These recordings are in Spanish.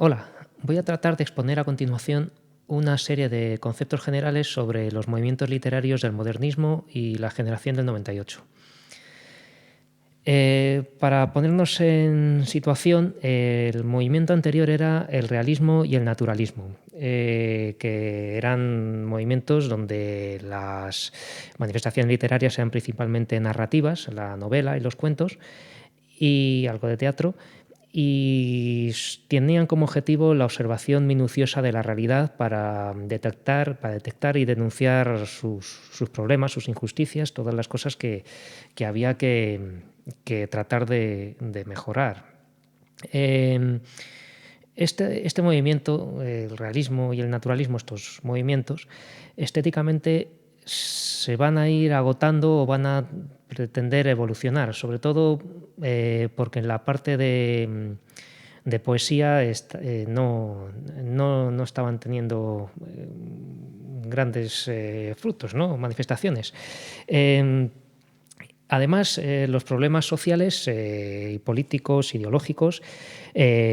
Hola, voy a tratar de exponer a continuación una serie de conceptos generales sobre los movimientos literarios del modernismo y la generación del 98. Para ponernos en situación, el movimiento anterior era el realismo y el naturalismo, que eran movimientos donde las manifestaciones literarias eran principalmente narrativas, la novela y los cuentos, y algo de teatro, y tenían como objetivo la observación minuciosa de la realidad para detectar y denunciar sus problemas, sus injusticias, todas las cosas que había que tratar de mejorar. Este movimiento, el realismo y el naturalismo, estos movimientos, estéticamente se van a ir agotando o van a pretender evolucionar, sobre todo porque en la parte de poesía no estaban teniendo grandes frutos, ¿no? Manifestaciones. Además, los problemas sociales y políticos, ideológicos,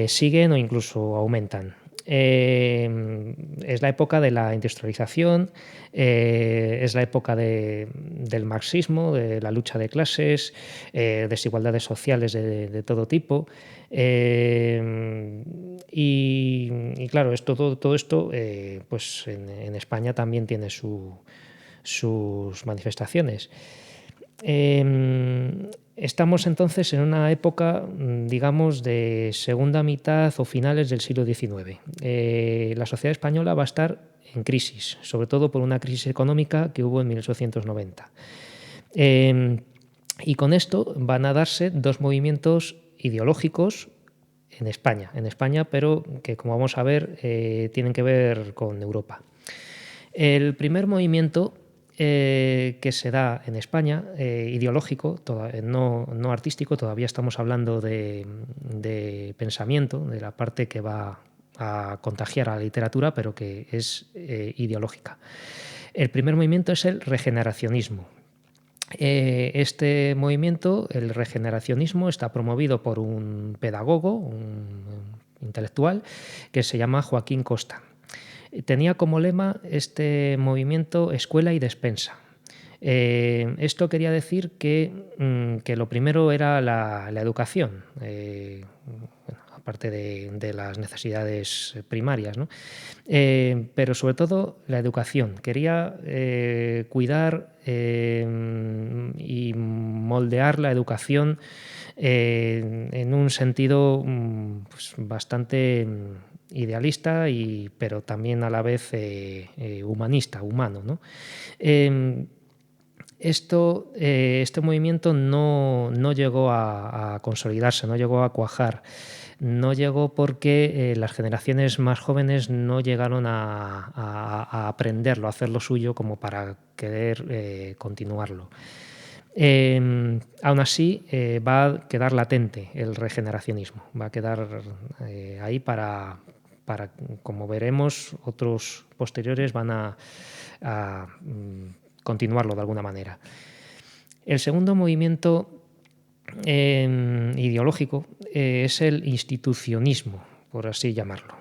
siguen o incluso aumentan. Es la época de la industrialización, es la época del marxismo, de la lucha de clases, desigualdades sociales de todo tipo. Y claro, todo esto pues en España también tiene sus manifestaciones. Estamos entonces en una época, digamos, de segunda mitad o finales del siglo XIX. La sociedad española va a estar en crisis, sobre todo por una crisis económica que hubo en 1890. Y con esto van a darse dos movimientos ideológicos en España, pero que, como vamos a ver, tienen que ver con Europa. El primer movimiento que se da en España, ideológico, no artístico, todavía estamos hablando de pensamiento, de la parte que va a contagiar a la literatura, pero que es ideológica. El primer movimiento es el regeneracionismo. Este movimiento, el regeneracionismo, está promovido por un pedagogo, un intelectual, que se llama Joaquín Costa. Tenía como lema este movimiento escuela y despensa. Esto quería decir que lo primero era la educación, aparte de las necesidades primarias, ¿no? Pero sobre todo la educación. Quería cuidar y moldear la educación en un sentido pues, bastante idealista, pero también a la vez humanista, humano, ¿no? Este movimiento no llegó a consolidarse, no llegó a cuajar. No llegó porque las generaciones más jóvenes no llegaron a aprenderlo, a hacerlo suyo como para querer continuarlo. Aún así, va a quedar latente el regeneracionismo, va a quedar ahí para, como veremos, otros posteriores van a continuarlo de alguna manera. El segundo movimiento ideológico es el institucionismo, por así llamarlo,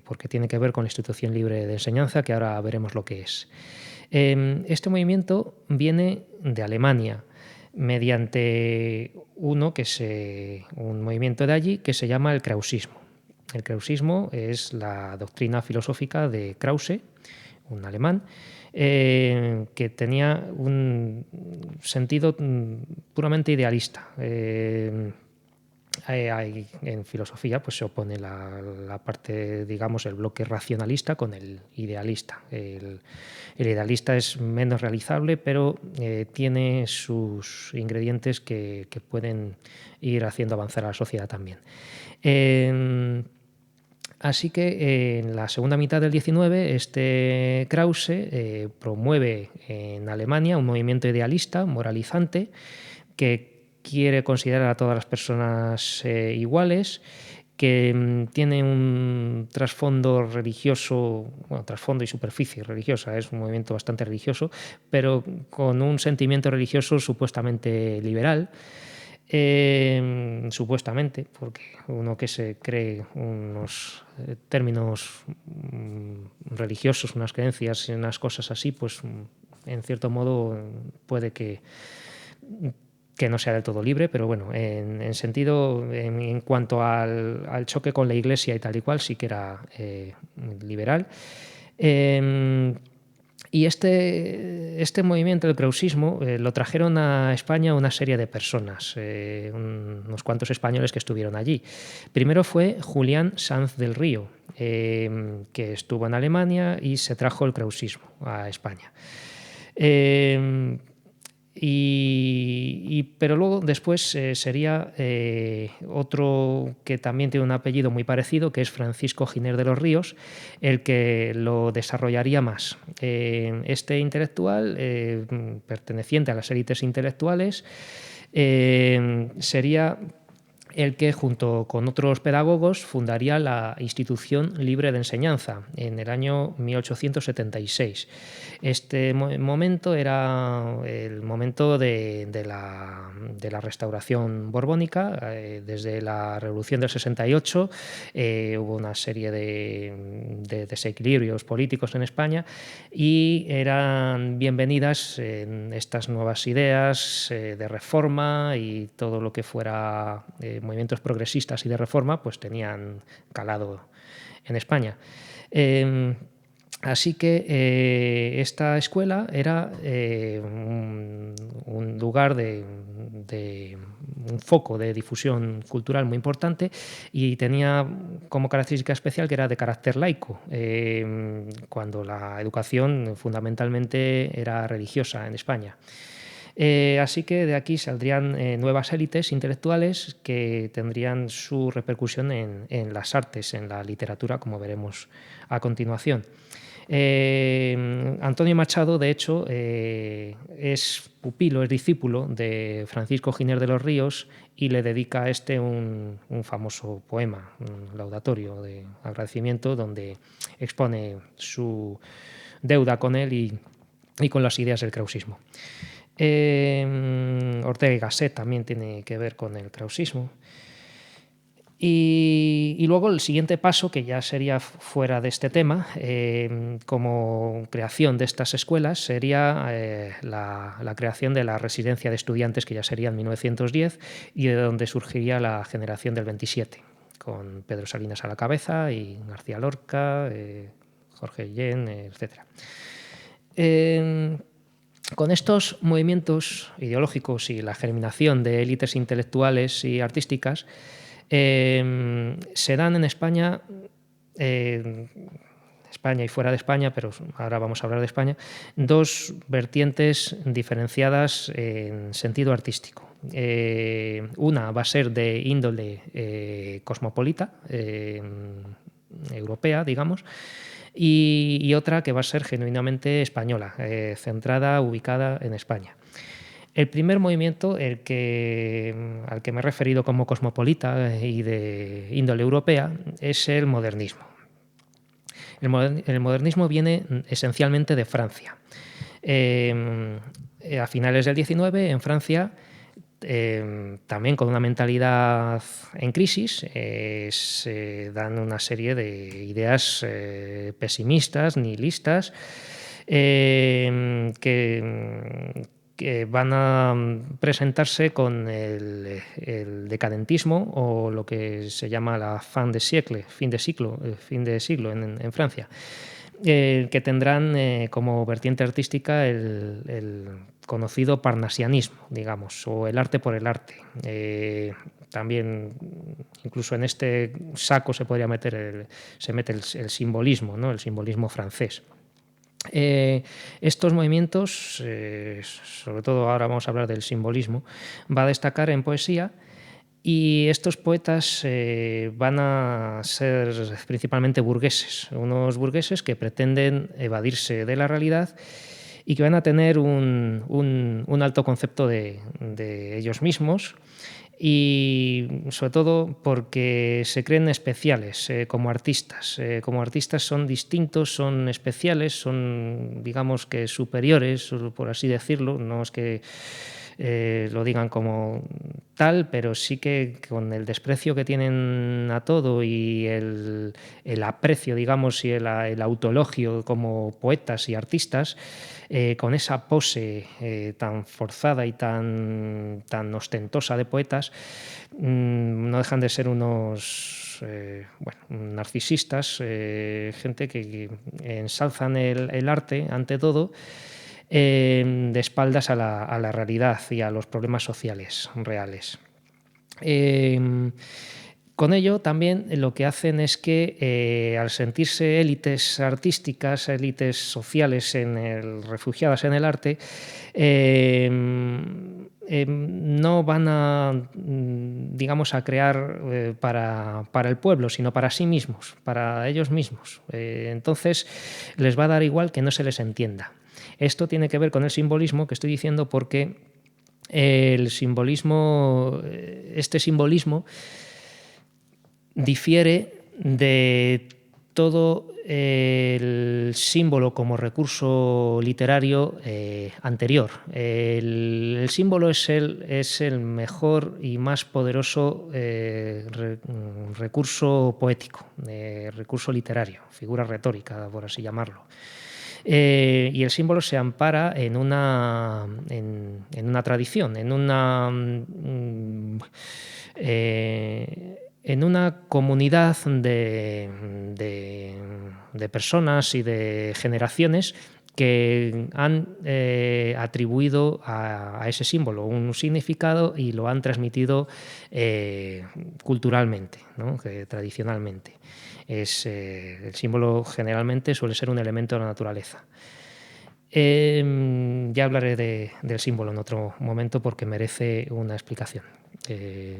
porque tiene que ver con la institución libre de enseñanza, que ahora veremos lo que es. Este movimiento viene de Alemania mediante un movimiento de allí que se llama el krausismo. El krausismo es la doctrina filosófica de Krause, un alemán, que tenía un sentido puramente idealista. En filosofía pues se opone la parte, digamos, el bloque racionalista con el idealista. El idealista es menos realizable, pero tiene sus ingredientes que pueden ir haciendo avanzar a la sociedad también. Así que en la segunda mitad del XIX, este Krause promueve en Alemania un movimiento idealista, moralizante, que quiere considerar a todas las personas iguales, que tiene un trasfondo religioso, bueno, trasfondo y superficie religiosa, es un movimiento bastante religioso, pero con un sentimiento religioso supuestamente liberal. supuestamente, porque uno que se cree unos términos religiosos, unas creencias y unas cosas así, pues en cierto modo puede que no sea del todo libre, pero bueno, en sentido, en cuanto al choque con la Iglesia y tal y cual, sí que era liberal. Y este movimiento del krausismo lo trajeron a España una serie de personas, unos cuantos españoles que estuvieron allí. Primero fue Julián Sanz del Río, que estuvo en Alemania y se trajo el krausismo a España. Pero luego después sería otro que también tiene un apellido muy parecido, que es Francisco Giner de los Ríos, el que lo desarrollaría más. Este intelectual, perteneciente a las élites intelectuales, sería el que, junto con otros pedagogos, fundaría la Institución Libre de Enseñanza en el año 1876. Este momento era el momento de la restauración borbónica. Desde la Revolución del 68 hubo una serie de desequilibrios políticos en España y eran bienvenidas estas nuevas ideas de reforma, y todo lo que fuera movimientos progresistas y de reforma pues tenían calado en España. Así que esta escuela era un lugar un foco de difusión cultural muy importante, y tenía como característica especial que era de carácter laico, cuando la educación fundamentalmente era religiosa en España. Así que de aquí saldrían nuevas élites intelectuales que tendrían su repercusión en las artes, en la literatura, como veremos a continuación. Antonio Machado, de hecho, es pupilo, es discípulo de Francisco Giner de los Ríos, y le dedica a este un famoso poema, un laudatorio de agradecimiento, donde expone su deuda con él y con las ideas del krausismo. Ortega y Gasset también tiene que ver con el krausismo. Y luego el siguiente paso, que ya sería fuera de este tema, como creación de estas escuelas, sería la creación de la residencia de estudiantes, que ya sería en 1910, y de donde surgiría la generación del 27, con Pedro Salinas a la cabeza y García Lorca, Jorge Guillén, etc. Con estos movimientos ideológicos y la germinación de élites intelectuales y artísticas, se dan en España, España y fuera de España, pero ahora vamos a hablar de España, dos vertientes diferenciadas en sentido artístico. Una va a ser de índole cosmopolita, europea, digamos, y otra que va a ser genuinamente española, centrada, ubicada en España. El primer movimiento, al que me he referido como cosmopolita y de índole europea, es el modernismo. El modernismo viene esencialmente de Francia. A finales del XIX, en Francia, también con una mentalidad en crisis, se dan una serie de ideas pesimistas, nihilistas, que van a presentarse con el decadentismo, o lo que se llama la fin de siglo en Francia, que tendrán como vertiente artística el conocido parnasianismo, digamos, o el arte por el arte. También, incluso en este saco se podría meter el simbolismo, ¿no? El simbolismo francés. Estos movimientos, sobre todo ahora vamos a hablar del simbolismo, va a destacar en poesía, y estos poetas van a ser principalmente burgueses, unos burgueses que pretenden evadirse de la realidad y que van a tener un alto concepto de ellos mismos, y sobre todo porque se creen especiales como artistas. Como artistas son distintos, son especiales, son, digamos, que superiores, por así decirlo. No es que lo digan como tal, pero sí que con el desprecio que tienen a todo y el aprecio, digamos, y el autoelogio como poetas y artistas, con esa pose tan forzada y tan ostentosa de poetas, no dejan de ser unos narcisistas, gente que ensalzan el arte ante todo, de espaldas a la realidad y a los problemas sociales reales. Con ello también lo que hacen es que al sentirse élites artísticas, élites sociales refugiadas en el arte, no van a, digamos, a crear para el pueblo, sino para sí mismos, para ellos mismos. Entonces les va a dar igual que no se les entienda. Esto tiene que ver con el simbolismo que estoy diciendo, porque este simbolismo difiere de todo el símbolo como recurso literario anterior. El símbolo es el mejor y más poderoso recurso poético, recurso literario, figura retórica, por así llamarlo. Y el símbolo se ampara en una tradición, en una comunidad de personas y de generaciones que han atribuido a ese símbolo un significado y lo han transmitido culturalmente, ¿no? Tradicionalmente. El símbolo generalmente suele ser un elemento de la naturaleza. Ya hablaré del símbolo en otro momento porque merece una explicación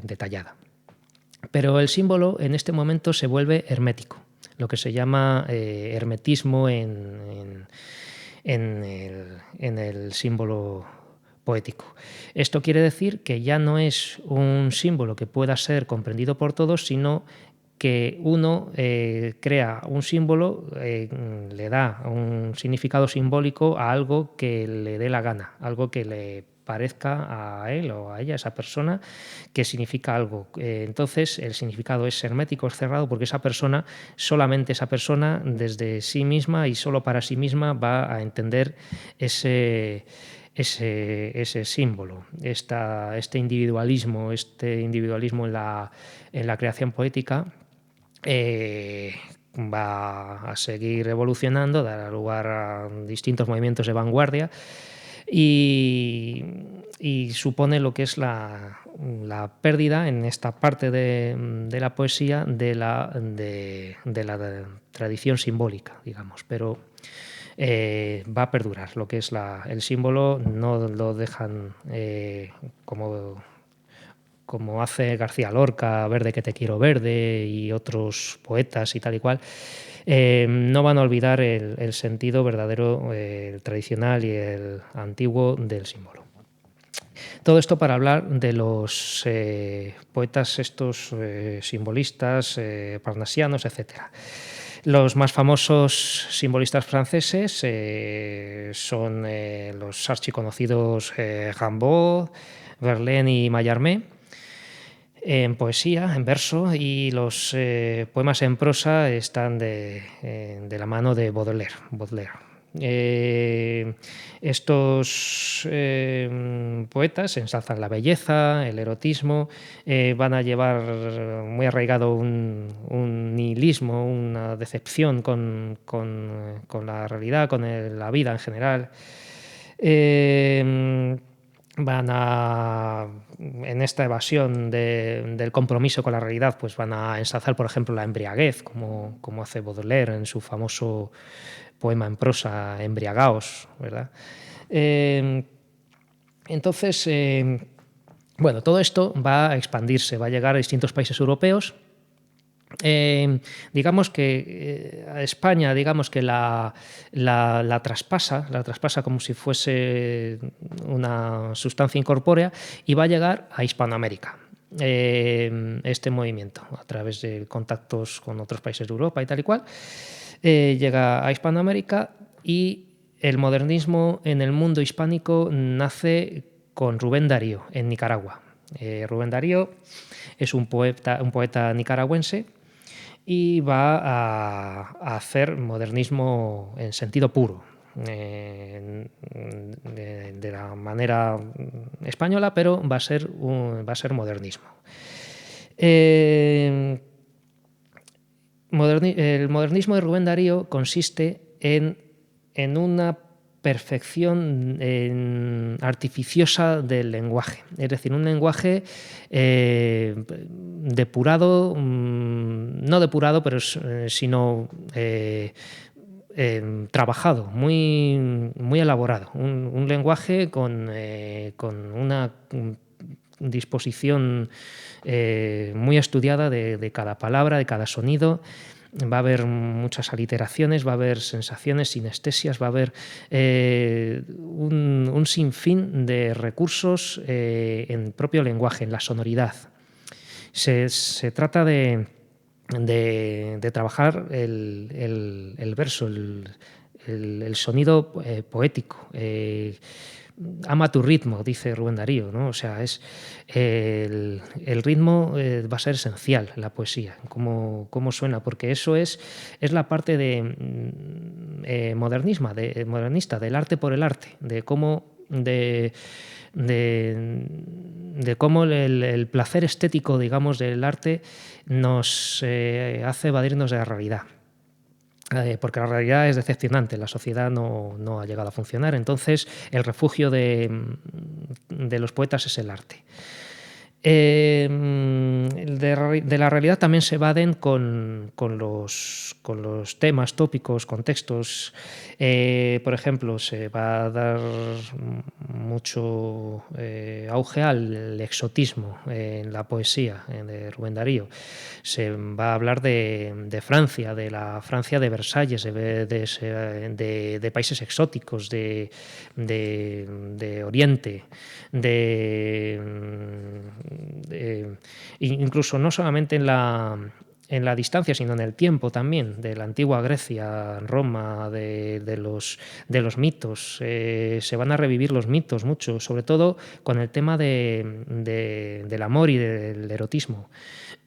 detallada. Pero el símbolo en este momento se vuelve hermético, lo que se llama hermetismo en el símbolo poético. Esto quiere decir que ya no es un símbolo que pueda ser comprendido por todos, sino que uno crea un símbolo, le da un significado simbólico a algo que le dé la gana, algo que le parezca a él o a ella, a esa persona, que significa algo. Entonces el significado es hermético, es cerrado, porque solamente esa persona, desde sí misma y solo para sí misma, va a entender ese símbolo, este individualismo en la creación poética. Va a seguir evolucionando, dará lugar a distintos movimientos de vanguardia y supone lo que es la pérdida en esta parte de la poesía de la tradición simbólica, digamos, pero va a perdurar. Lo que es el símbolo no lo dejan como hace García Lorca, Verde que te quiero verde, y otros poetas y tal y cual, no van a olvidar el sentido verdadero, el tradicional y el antiguo del símbolo. Todo esto para hablar de los poetas estos simbolistas, parnasianos, etc. Los más famosos simbolistas franceses son los archiconocidos Rimbaud, Verlaine y Mallarmé, en poesía, en verso, y los poemas en prosa están de la mano de Baudelaire. Estos poetas ensalzan la belleza, el erotismo, van a llevar muy arraigado un nihilismo, una decepción con la realidad, con la vida en general. En esta evasión del compromiso con la realidad, pues van a ensalzar, por ejemplo, la embriaguez, como hace Baudelaire en su famoso poema en prosa, Embriagaos, ¿verdad? Entonces, todo esto va a expandirse, va a llegar a distintos países europeos. Digamos que a España, digamos que la traspasa como si fuese una sustancia incorpórea, y va a llegar a Hispanoamérica. Este movimiento, a través de contactos con otros países de Europa y tal y cual, llega a Hispanoamérica, y el modernismo en el mundo hispánico nace con Rubén Darío en Nicaragua. Rubén Darío es un poeta nicaragüense y va a hacer modernismo en sentido puro, de la manera española, pero va a ser modernismo. El modernismo de Rubén Darío consiste en una perfección artificiosa del lenguaje, es decir, un lenguaje depurado, no depurado, pero sino trabajado, muy, muy elaborado, un lenguaje con una disposición muy estudiada de cada palabra, de cada sonido. Va a haber muchas aliteraciones, va a haber sensaciones, sinestesias, va a haber un sinfín de recursos en el propio lenguaje, en la sonoridad. Se trata de trabajar el verso, el sonido poético. Ama tu ritmo, dice Rubén Darío, ¿no? O sea, el ritmo va a ser esencial en la poesía, cómo suena, porque eso es la parte modernista, del arte por el arte, de cómo el placer estético, digamos, del arte nos hace evadirnos de la realidad. Porque la realidad es decepcionante, la sociedad no ha llegado a funcionar, entonces el refugio de los poetas es el arte. De la realidad también se evaden con los temas, tópicos, contextos. Por ejemplo, se va a dar mucho auge al exotismo en la poesía de Rubén Darío. Se va a hablar de Francia, de la Francia de Versalles, de países exóticos, de Oriente, incluso no solamente en la distancia, sino en el tiempo también, de la antigua Grecia, Roma, de los mitos. Se van a revivir los mitos mucho, sobre todo con el tema del amor y del erotismo.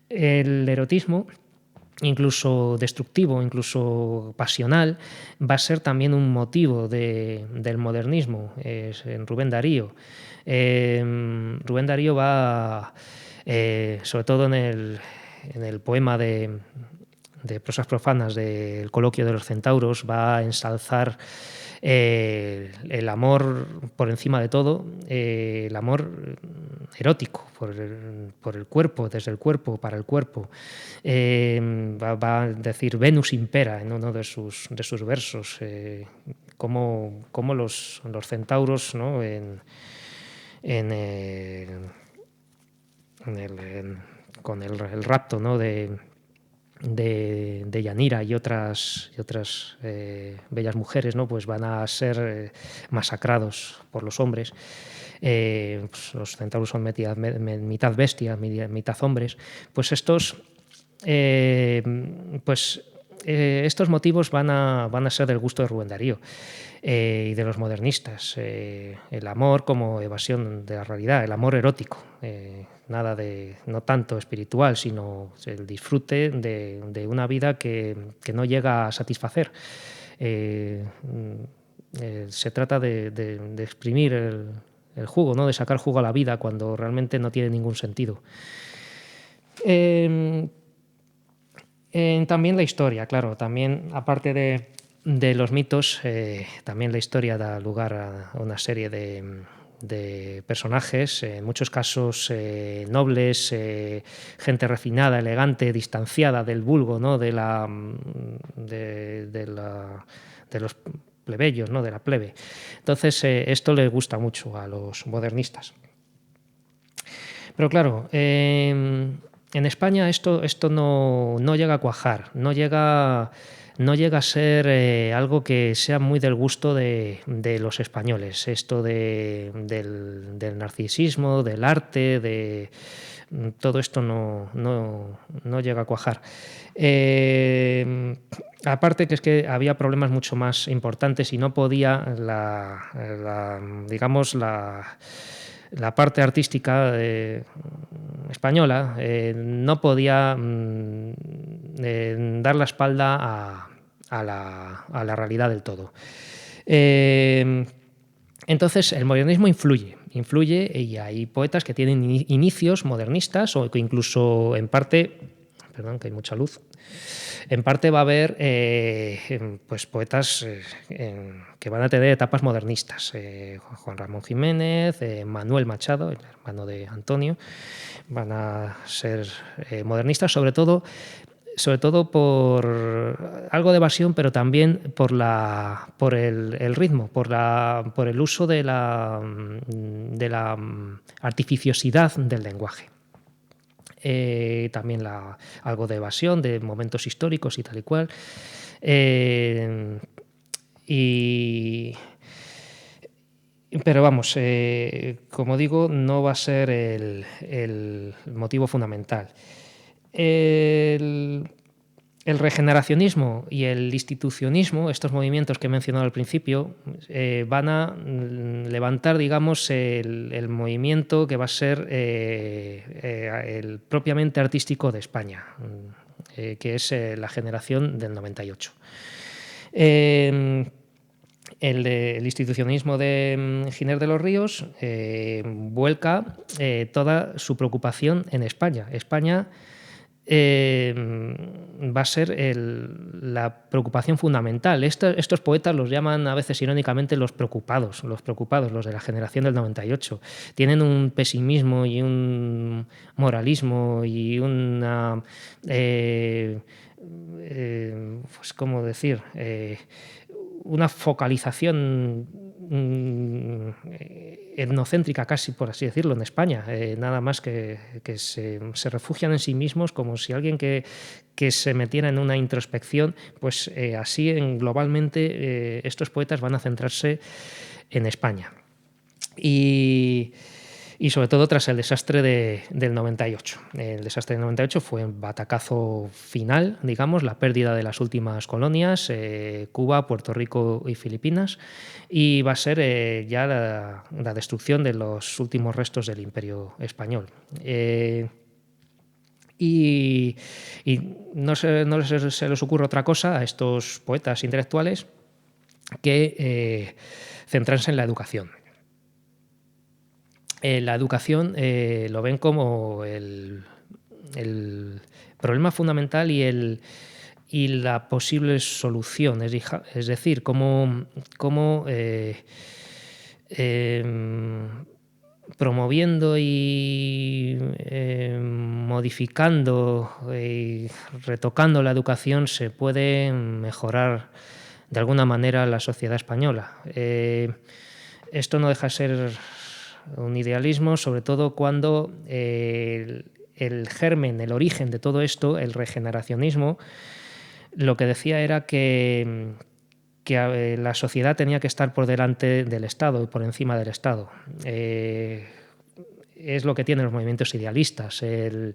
El erotismo, incluso destructivo, incluso pasional, va a ser también un motivo del modernismo en Rubén Darío. Rubén Darío va, sobre todo en el poema de prosas profanas del Coloquio de los Centauros, va a ensalzar el amor por encima de todo, el amor erótico por el cuerpo, desde el cuerpo, para el cuerpo. Va a decir Venus impera en uno de sus versos, como los centauros, ¿no? Con el rapto, ¿no? de Yanira y otras bellas mujeres, ¿no? Pues van a ser masacrados por los hombres. Pues los centauros son mitad bestia, mitad hombres. Pues estos motivos van a ser del gusto de Rubén Darío y de los modernistas. El amor como evasión de la realidad, el amor erótico, no tanto espiritual, sino el disfrute de una vida que no llega a satisfacer. Se trata de exprimir el jugo, ¿no? De sacar jugo a la vida cuando realmente no tiene ningún sentido. También la historia, claro, también aparte de los mitos, también la historia da lugar a una serie de personajes, en muchos casos nobles, gente refinada, elegante, distanciada del vulgo, ¿no? de los plebeyos, ¿no? De la plebe. Entonces, esto le gusta mucho a los modernistas. Pero claro, en España esto no llega a cuajar, no llega a ser algo que sea muy del gusto de los españoles. Esto del narcisismo, del arte, todo esto no llega a cuajar. Aparte que es que había problemas mucho más importantes y no podía la parte artística española no podía dar la espalda a la realidad del todo. Entonces, el modernismo influye y hay poetas que tienen inicios modernistas o que incluso en parte, perdón, que hay mucha luz, en parte va a haber pues poetas que van a tener etapas modernistas. Juan Ramón Jiménez, Manuel Machado, el hermano de Antonio, van a ser modernistas, sobre todo por algo de evasión, pero también por el ritmo, por el uso de la artificiosidad del lenguaje. También algo de evasión, de momentos históricos y tal y cual. Pero vamos, como digo, no va a ser el motivo fundamental. El regeneracionismo y el institucionismo, estos movimientos que he mencionado al principio, van a levantar, digamos, el movimiento que va a ser el propiamente artístico de España, que es la generación del 98. El institucionalismo de Giner de los Ríos vuelca toda su preocupación en España. España va a ser la preocupación fundamental. Estos poetas los llaman a veces irónicamente los preocupados, los de la generación del 98. Tienen un pesimismo y un moralismo y una... pues, ¿cómo decir? Una focalización etnocéntrica casi, por así decirlo, en España. Nada más que se refugian en sí mismos como si alguien que se metiera en una introspección, pues así globalmente estos poetas van a centrarse en España. Y sobre todo tras el desastre del 98. El desastre del 98 fue un batacazo final, digamos, la pérdida de las últimas colonias, Cuba, Puerto Rico y Filipinas, y va a ser ya la destrucción de los últimos restos del Imperio español. Y no se les ocurre otra cosa a estos poetas intelectuales que centrarse en la educación. La educación lo ven como el problema fundamental y la posible solución, es decir, cómo promoviendo y modificando y retocando la educación se puede mejorar de alguna manera la sociedad española. Esto no deja de ser un idealismo, sobre todo cuando el germen, el origen de todo esto, el regeneracionismo, lo que decía era que la sociedad tenía que estar por delante del Estado y por encima del Estado. Es lo que tienen los movimientos idealistas. El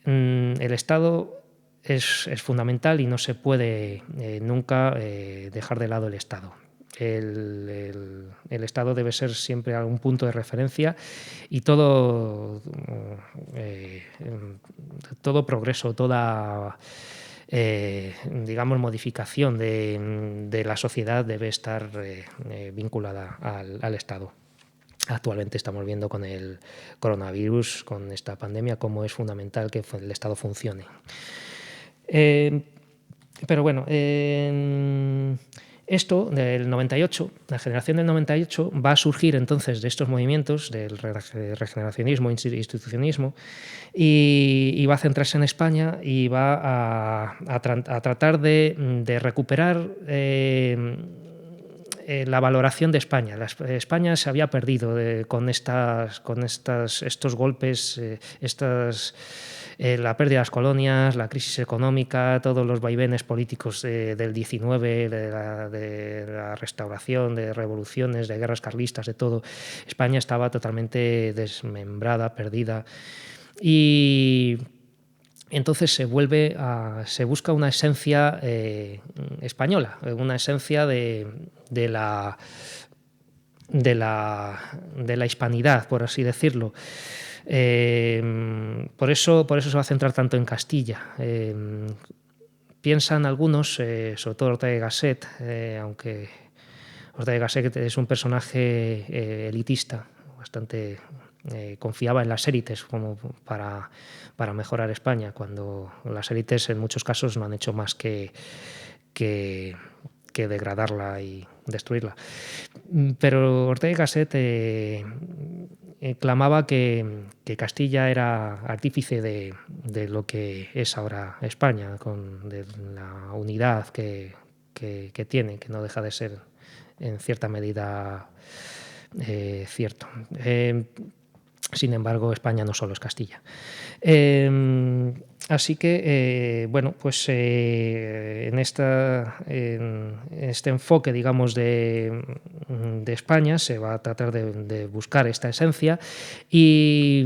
Estado es fundamental y no se puede nunca dejar de lado el Estado. El Estado debe ser siempre algún punto de referencia y todo progreso, toda digamos modificación de la sociedad debe estar vinculada al Estado. Actualmente estamos viendo con el coronavirus, con esta pandemia, cómo es fundamental que el Estado funcione. Pero bueno, esto del 98, la generación del 98, va a surgir entonces de estos movimientos del regeneracionismo, institucionalismo, y va a centrarse en España y va a tratar de recuperar la valoración de España. España se había perdido con estos golpes, la pérdida de las colonias, la crisis económica, todos los vaivenes políticos del 19, de la restauración, de revoluciones, de guerras carlistas, de todo. España estaba totalmente desmembrada, perdida. Y entonces se busca una esencia española, una esencia de la de la hispanidad, por así decirlo. Por eso se va a centrar tanto en Castilla. Piensan algunos, sobre todo Ortega y Gasset, aunque Ortega y Gasset es un personaje elitista, bastante confiaba en las élites como para mejorar España, cuando las élites en muchos casos no han hecho más que, que degradarla y destruirla. Pero Ortega y Gasset clamaba que Castilla era artífice de lo que es ahora España, de la unidad que tiene, que no deja de ser en cierta medida cierto. Sin embargo, España no solo es Castilla. Así que, bueno, pues en este enfoque, digamos, de España se va a tratar de buscar esta esencia y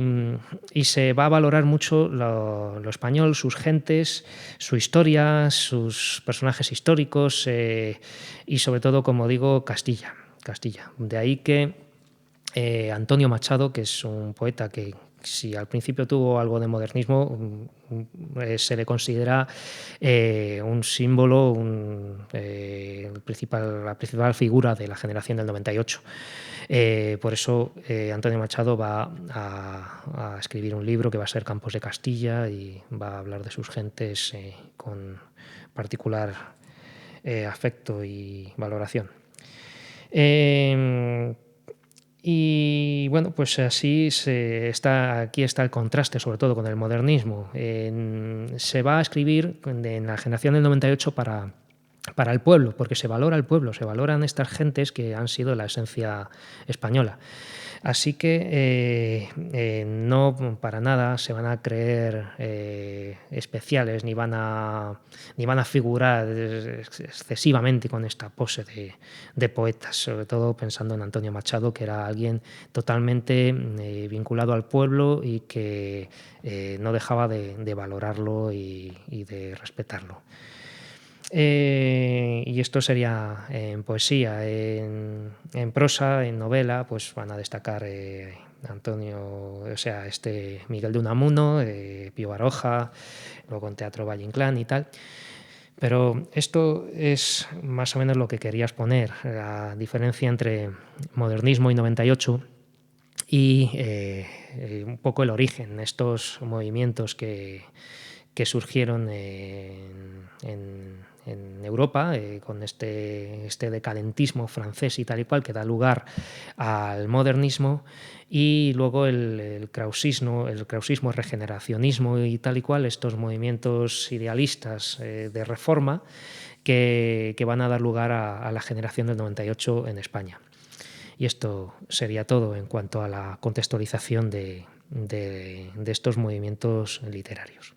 se va a valorar mucho lo español, sus gentes, su historia, sus personajes históricos y sobre todo, como digo, Castilla. De ahí que Antonio Machado, que es un poeta que si al principio tuvo algo de modernismo, se le considera un símbolo, la principal figura de la generación del 98. Por eso Antonio Machado va a escribir un libro que va a ser Campos de Castilla y va a hablar de sus gentes con particular afecto y valoración. Y bueno, pues así aquí está el contraste, sobre todo con el modernismo. Se va a escribir en la generación del 98 para el pueblo, porque se valora el pueblo, se valoran estas gentes que han sido la esencia española. Así que no para nada se van a creer especiales ni van a figurar excesivamente con esta pose de poetas, sobre todo pensando en Antonio Machado, que era alguien totalmente vinculado al pueblo y que no dejaba de valorarlo y de respetarlo. Y esto sería en poesía. En prosa, en novela, pues van a destacar Miguel de Unamuno, Pío Baroja, luego en teatro Valle Inclán y tal. Pero esto es más o menos lo que quería exponer, la diferencia entre modernismo y 98 y un poco el origen, estos movimientos que surgieron en Europa con este decadentismo francés y tal y cual que da lugar al modernismo, y luego el krausismo, el regeneracionismo y tal y cual, estos movimientos idealistas de reforma que van a dar lugar a la generación del 98 en España. Y esto sería todo en cuanto a la contextualización de estos movimientos literarios.